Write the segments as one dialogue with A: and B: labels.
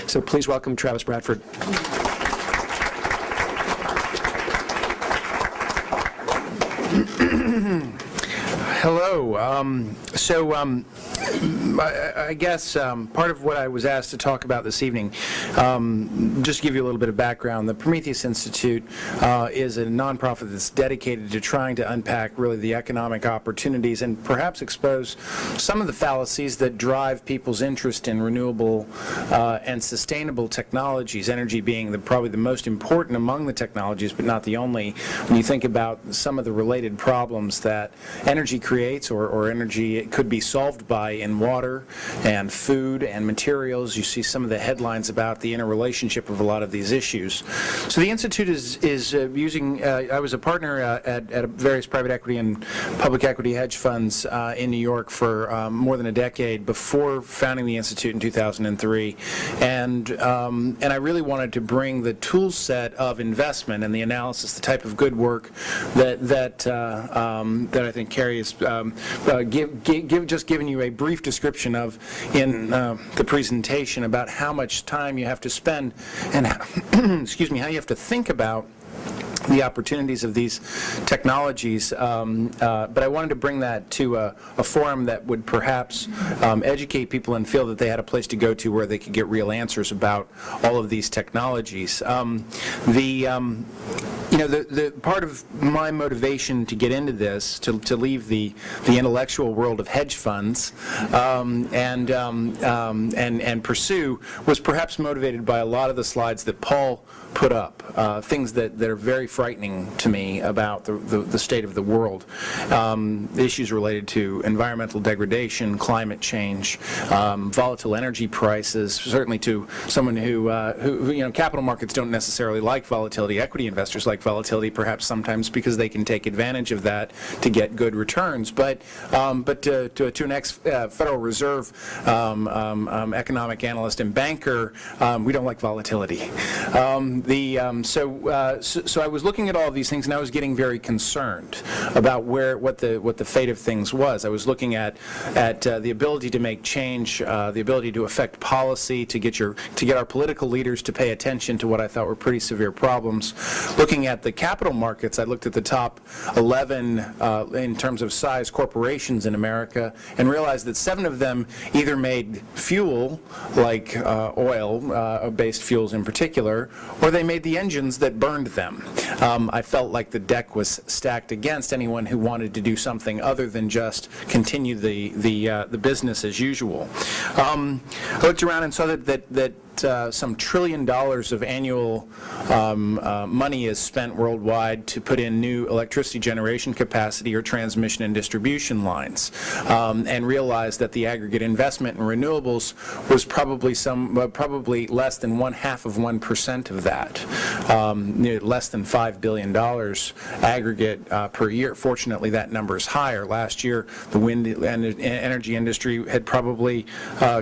A: So please welcome Travis Bradford.
B: Hello. I guess part of what I was asked to talk about this evening, just to give you a little bit of background, the Prometheus Institute is a nonprofit that's dedicated to trying to unpack really the economic opportunities and perhaps expose some of the fallacies that drive people's interest in renewable and sustainable technologies, energy being probably the most important among the technologies, but not the only. When you think about some of the related problems that energy creates or energy could be solved by in water and food and materials, you see some of the headlines about the interrelationship of a lot of these issues. So the Institute is using, I was a partner at various private equity and public equity hedge funds in New York for more than a decade before founding the Institute in 2003. And I really wanted to bring the tool set of investment and the analysis, the type of good work that I think Carrie has just given you a brief description of in the presentation about how much time you have to spend and excuse me, how you have to think about the opportunities of these technologies, but I wanted to bring that to a forum that would perhaps educate people and feel that they had a place to go to where they could get real answers about all of these technologies. The part of my motivation to get into this, to leave the intellectual world of hedge funds and pursue, was perhaps motivated by a lot of the slides that Paul put up, things that are very frightening to me about the state of the world. Issues related to environmental degradation, climate change, volatile energy prices, certainly to someone who capital markets don't necessarily like volatility. Equity investors like volatility, perhaps sometimes because they can take advantage of that to get good returns. But to an ex-Federal Reserve economic analyst and banker, we don't like volatility. So I was looking at all of these things, and I was getting very concerned about what the fate of things was. I was looking at the ability to make change, the ability to affect policy, to get our political leaders to pay attention to what I thought were pretty severe problems. Looking at the capital markets, I looked at the top 11 in terms of size corporations in America and realized that 7 of them either made fuel, like oil-based fuels in particular, or they made the engines that burned them. I felt like the deck was stacked against anyone who wanted to do something other than just continue the business as usual. I looked around and saw that some $1 trillion of annual money is spent worldwide to put in new electricity generation capacity or transmission and distribution lines, and realized that the aggregate investment in renewables was probably less than 1/2% of that, less than $5 billion aggregate per year. Fortunately, that number is higher. Last year, the wind and energy industry had probably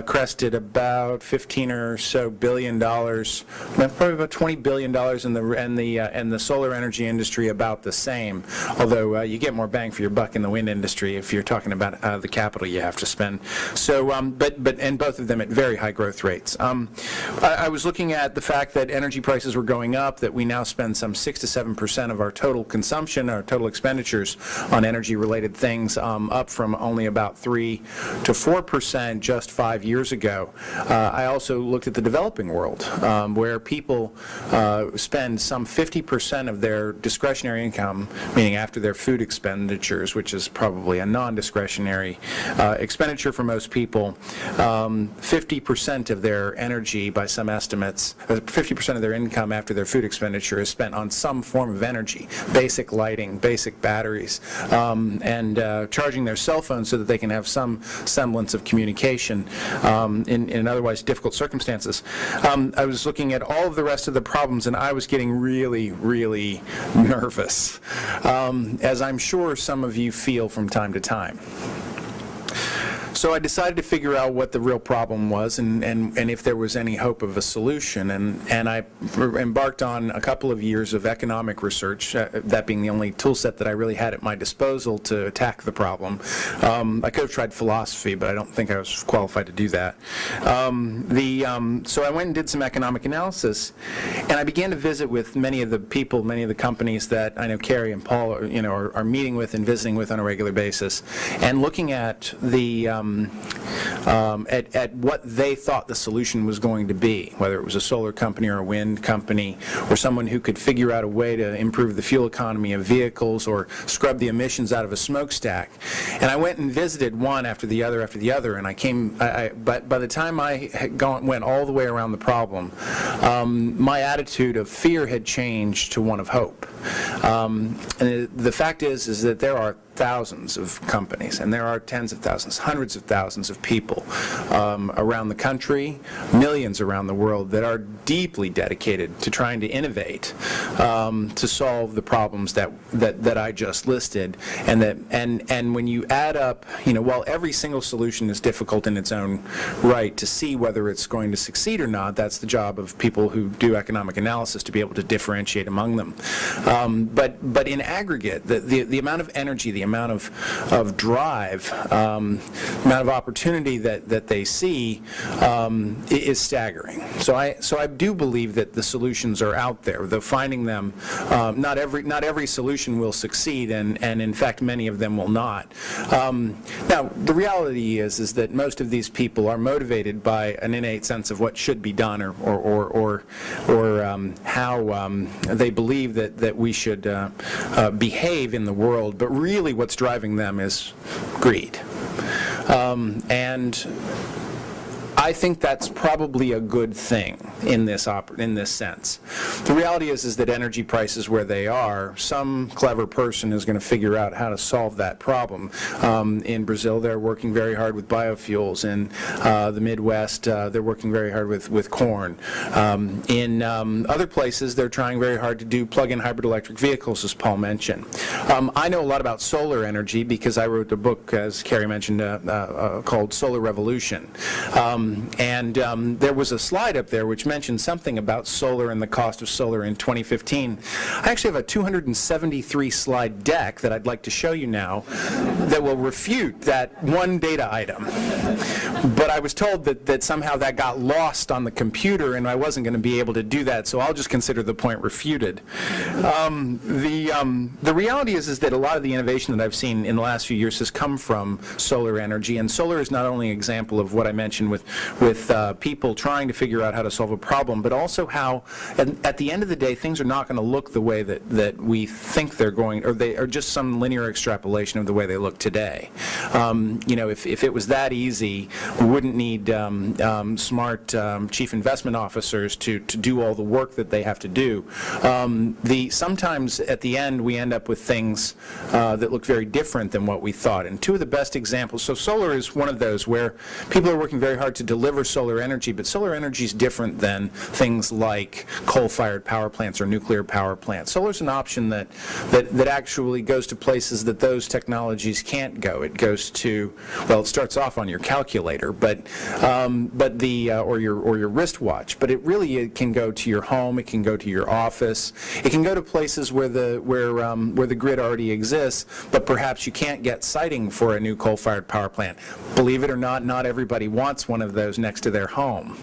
B: crested about 15 or so billion dollars, probably about $20 billion in the solar energy industry, about the same. Although you get more bang for your buck in the wind industry if you're talking about the capital you have to spend. So, and both of them at very high growth rates. I was looking at the fact that energy prices were going up, that we now spend some 6 to 7% of our total consumption, our total expenditures on energy-related things, up from only about 3 to 4% just 5 years ago. I also looked at the developing world, where people spend some 50% of their discretionary income, meaning after their food expenditures, which is probably a non-discretionary expenditure for most people, 50% of their energy, by some estimates, 50% of their income after their food expenditure is spent on some form of energy, basic lighting, basic batteries, and charging their cell phones so that they can have some semblance of communication in otherwise difficult circumstances. I was looking at all of the rest of the problems, and I was getting really, really nervous, as I'm sure some of you feel from time to time. So I decided to figure out what the real problem was and if there was any hope of a solution. And I embarked on a couple of years of economic research, that being the only tool set that I really had at my disposal to attack the problem. I could have tried philosophy, but I don't think I was qualified to do that. So I went and did some economic analysis, and I began to visit with many of the people, many of the companies that I know Carrie and Paul are meeting with and visiting with on a regular basis, and looking at at what they thought the solution was going to be, whether it was a solar company or a wind company, or someone who could figure out a way to improve the fuel economy of vehicles or scrub the emissions out of a smokestack. And I went and visited one after the other, and but by the time I had went all the way around the problem, my attitude of fear had changed to one of hope. And the fact is that there are thousands of companies, and there are tens of thousands, hundreds of thousands of people around the country, millions around the world, that are deeply dedicated to trying to innovate to solve the problems that I just listed. And when you add up, while every single solution is difficult in its own right, to see whether it's going to succeed or not, that's the job of people who do economic analysis, to be able to differentiate among them. But in aggregate, the amount of energy, the amount of drive, amount of opportunity that they see is staggering. So I do believe that the solutions are out there. Though finding them, not every solution will succeed, and in fact many of them will not. Now the reality is that most of these people are motivated by an innate sense of what should be done, or how they believe that we should behave in the world, but really what's driving them is greed. And I think that's probably a good thing in this sense. The reality is that energy prices where they are, some clever person is going to figure out how to solve that problem. In Brazil, they're working very hard with biofuels. In the Midwest, they're working very hard with corn. In other places, they're trying very hard to do plug-in hybrid electric vehicles, as Paul mentioned. I know a lot about solar energy because I wrote a book, as Carrie mentioned, called Solar Revolution. And there was a slide up there which mentioned something about solar and the cost of solar in 2015. I actually have a 273 slide deck that I'd like to show you now that will refute that one data item. But I was told that somehow that got lost on the computer and I wasn't going to be able to do that, so I'll just consider the point refuted. The reality is that a lot of the innovation that I've seen in the last few years has come from solar energy, and solar is not only an example of what I mentioned with people trying to figure out how to solve a problem, but also how, at the end of the day, things are not going to look the way that we think they're going, or they are just some linear extrapolation of the way they look today. If it was that easy, we wouldn't need smart chief investment officers to do all the work that they have to do. Sometimes at the end we end up with things that look very different than what we thought. And two of the best examples, so solar is one of those where people are working very hard to deliver solar energy, but solar energy is different than things like coal-fired power plants or nuclear power plants. Solar is an option that actually goes to places that those technologies can't go. It goes to, well, it starts off on your calculator, or your wristwatch, but it can go to your home, it can go to your office, it can go to places where the grid already exists, but perhaps you can't get siting for a new coal-fired power plant. Believe it or not everybody wants one of those next to their home.